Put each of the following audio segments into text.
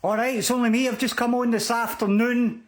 Alright, it's only me. I've just come on this afternoon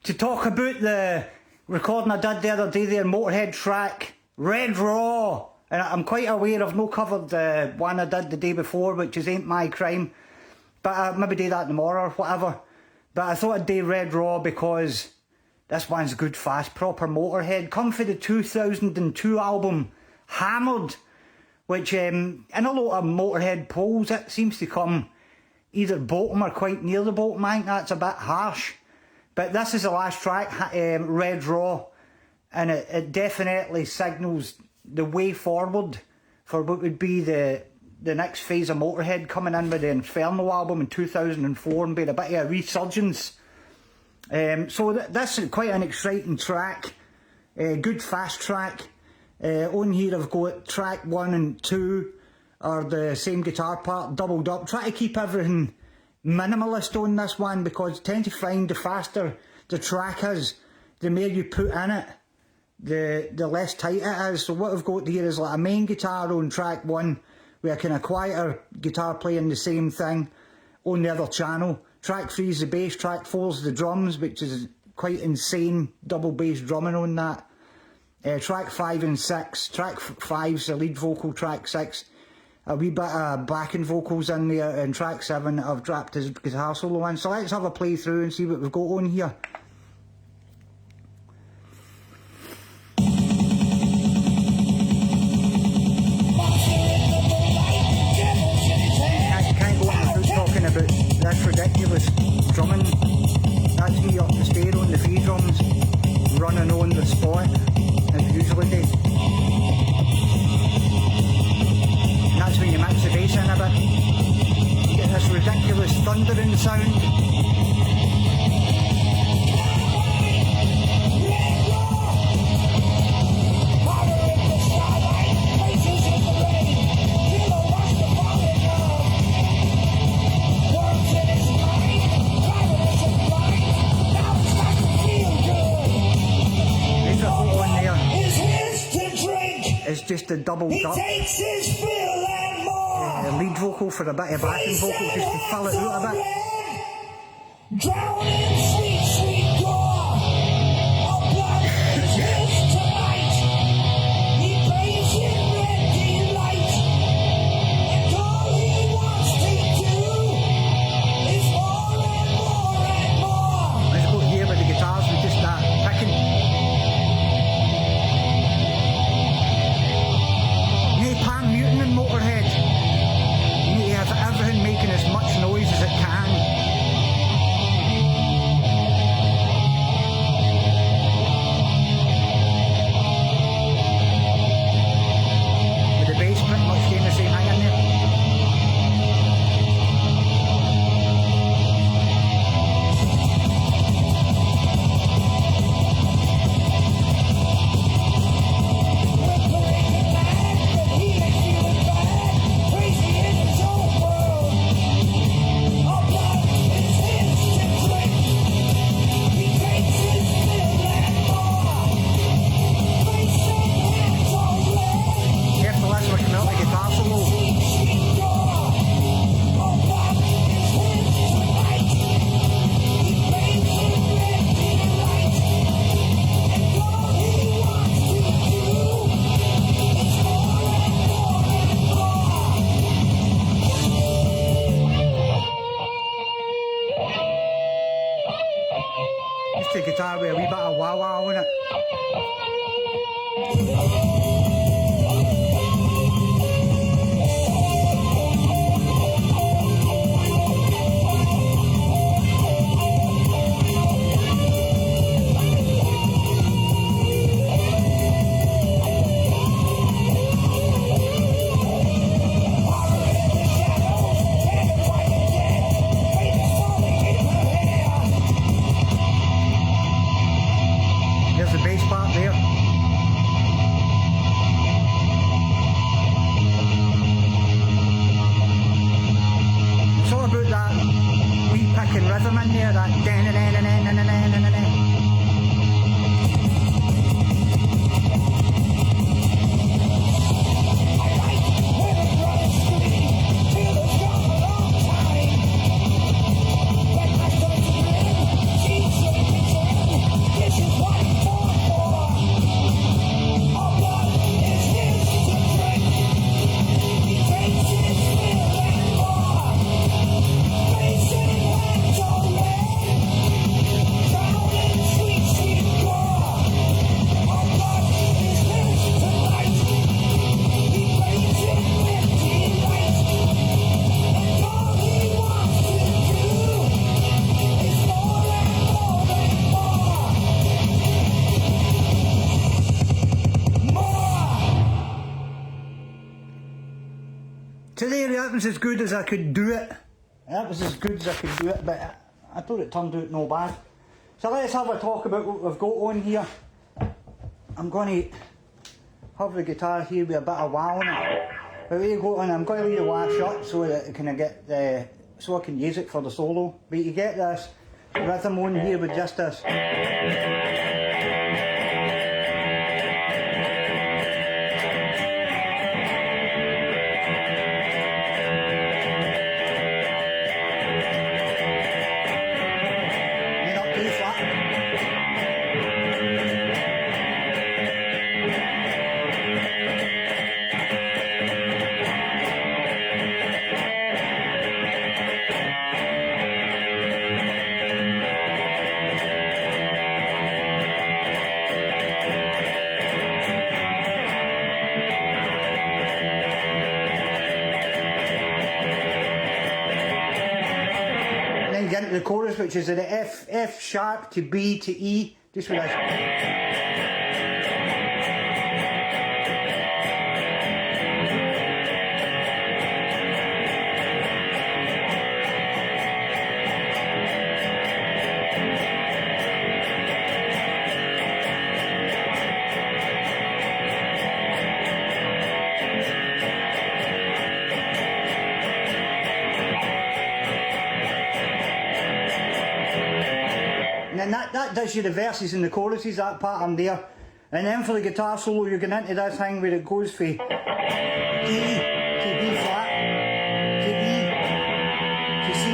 to talk about the recording I did the other day there, Motörhead track, Red Raw. And I'm quite aware I've not covered the one I did the day before, which is Ain't My Crime. But I'll maybe do that tomorrow or whatever. But I thought I'd do Red Raw because this one's good, fast, proper Motörhead. Come for the 2002 album, Hammered, which in a lot of Motörhead polls, it seems to come either bottom or quite near the bottom. I think that's a bit harsh. But this is the last track, Red Raw, and it definitely signals the way forward for what would be the next phase of Motörhead, coming in with the Inferno album in 2004 and being a bit of a resurgence. So this is quite an exciting track, good fast track. On here I've got track 1 and 2 are the same guitar part doubled up. Try to keep everything minimalist on this one because I tend to find the faster the track is, the more you put in it, the less tight it is. So what I've got here is like a main guitar on track 1 with a kind of quieter guitar playing the same thing on the other channel. Track 3 is the bass, track 4 is the drums, which is quite insane double bass drumming on that. Track 5 and 6, track 5 is the lead vocal, track 6 a wee bit of backing vocals in there, and track 7 I've dropped his guitar solo in. So let's have a play through and see what we've got on here. I can't go on without talking about this ridiculous drumming. That's me up the stair on the free drums, running on the spot, as usually do. That's when you mix the bass in a bit. You get this ridiculous thundering sound. There's a photo in there. It's just a double up. Lead vocal for a bit of backing vocal just to fill it out a bit. Drowning sweet, sweet gore. A blood is his tonight. He plays in red delight. And all he wants to do is more and more and more. Let's go here with the guitars with just that picking. No pan muting in Motörhead. Everything making as much noise as it can. With the bass pretty much doing the same thing in there. Just a guitar with a wee bit of wah-wah on it. There's the bass part there. It's all about that wee picking rhythm in there, that da-na-na-na-na-na-na-na-na-na. Today that was as good as I could do it. That was as good as I could do it, but I thought it turned out no bad. So let's have a talk about what we've got on here. I'm going to have the guitar here with a bit of wah on it. But we go on, I'm going to leave the wah shut so that it can get so I can use it for the solo. But you get this rhythm on here with just this. Get into the chorus, which is an F sharp to B to E, just with this. And that does you the verses and the choruses, that pattern there. And then for the guitar solo, you're going into this thing where it goes for D to B flat, to E, to C.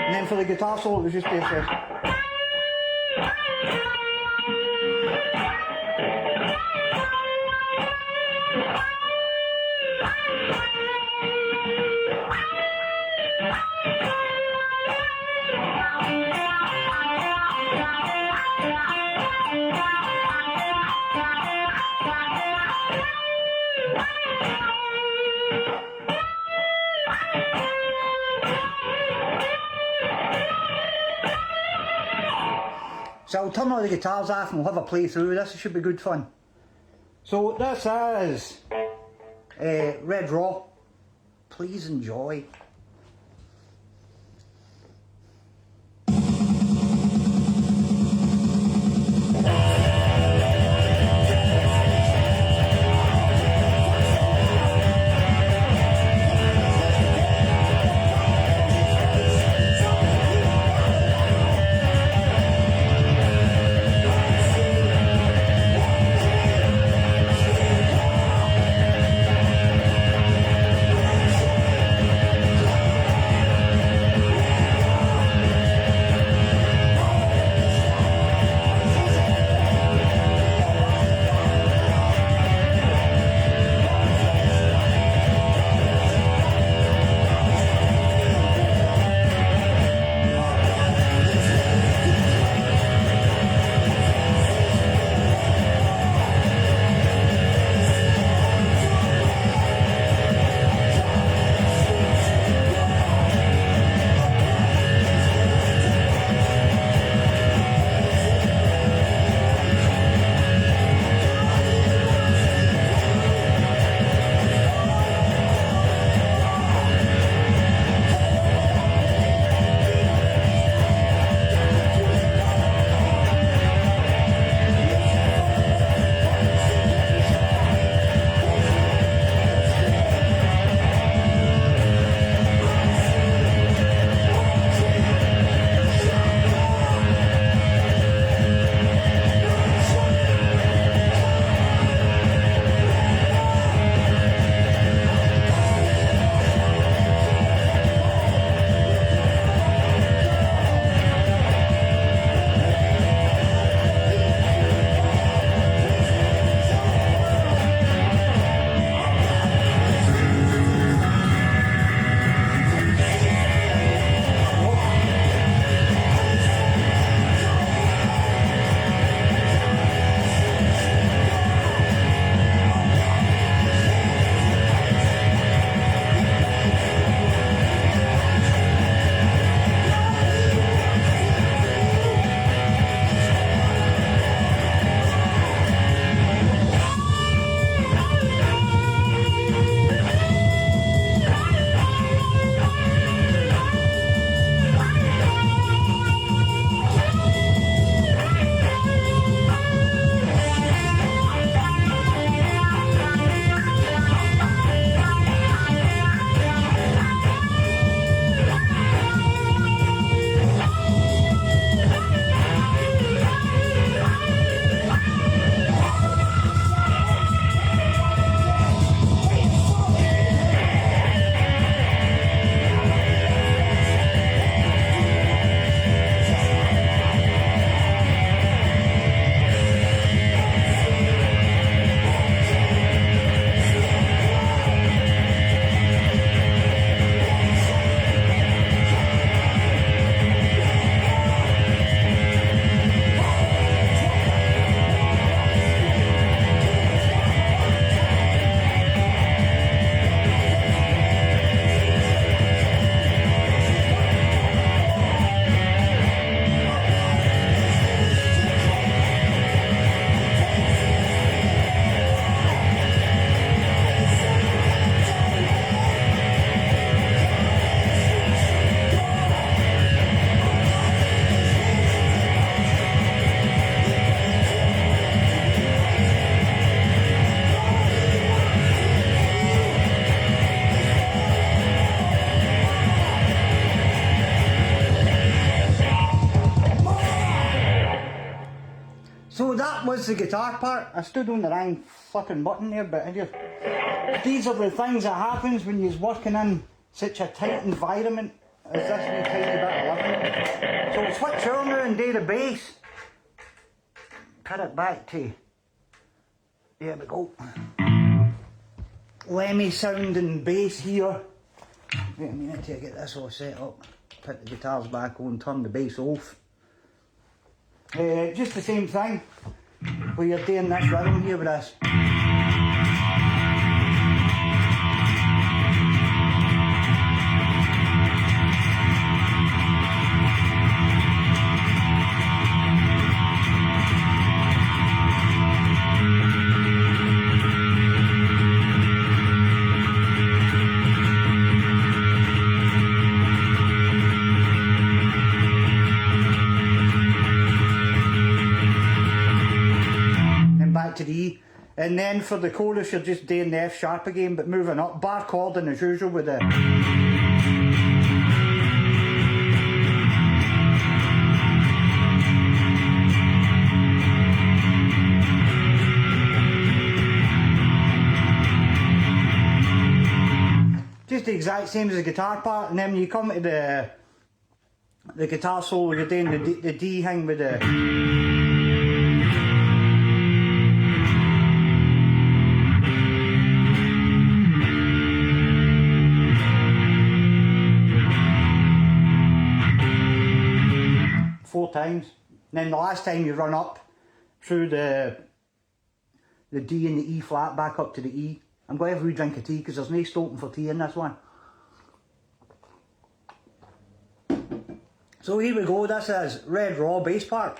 And then for the guitar solo, it was just this. So I'll turn all the guitars off and we'll have a play through. This should be good fun. So this is Red Raw. Please enjoy. the guitar part. I stood on the wrong flipping button there, but these are the things that happens when you're working in such a tight environment as this wee tiny bit of living. So we'll switch over now and do the bass. Put it back to, there we go. Lemmy sounding bass here. Wait a minute till I get this all set up. Put the guitars back on, turn the bass off. Just the same thing where you're doing this rhythm here with this. To the E, and then for the chorus you're just doing the F sharp again but moving up, bar chording as usual with the just the exact same as the guitar part. And then when you come to the guitar solo, you're doing the D thing with the 4 times. And then the last time you run up through the D and the E flat back up to the E. I'm going to have a wee drink of tea because there's no stopping for tea in this one. So here we go, this is Red Raw bass part.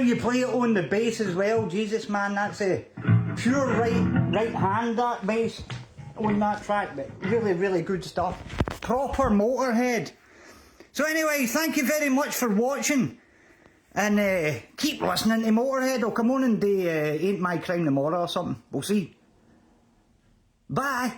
you play it on the bass as well. Jesus, man, that's a pure right hand, that bass on that track. But really, really good stuff. Proper Motörhead. So anyway, thank you very much for watching. And keep listening to Motörhead. I'll come on and do Ain't My Crime tomorrow or something. We'll see. Bye.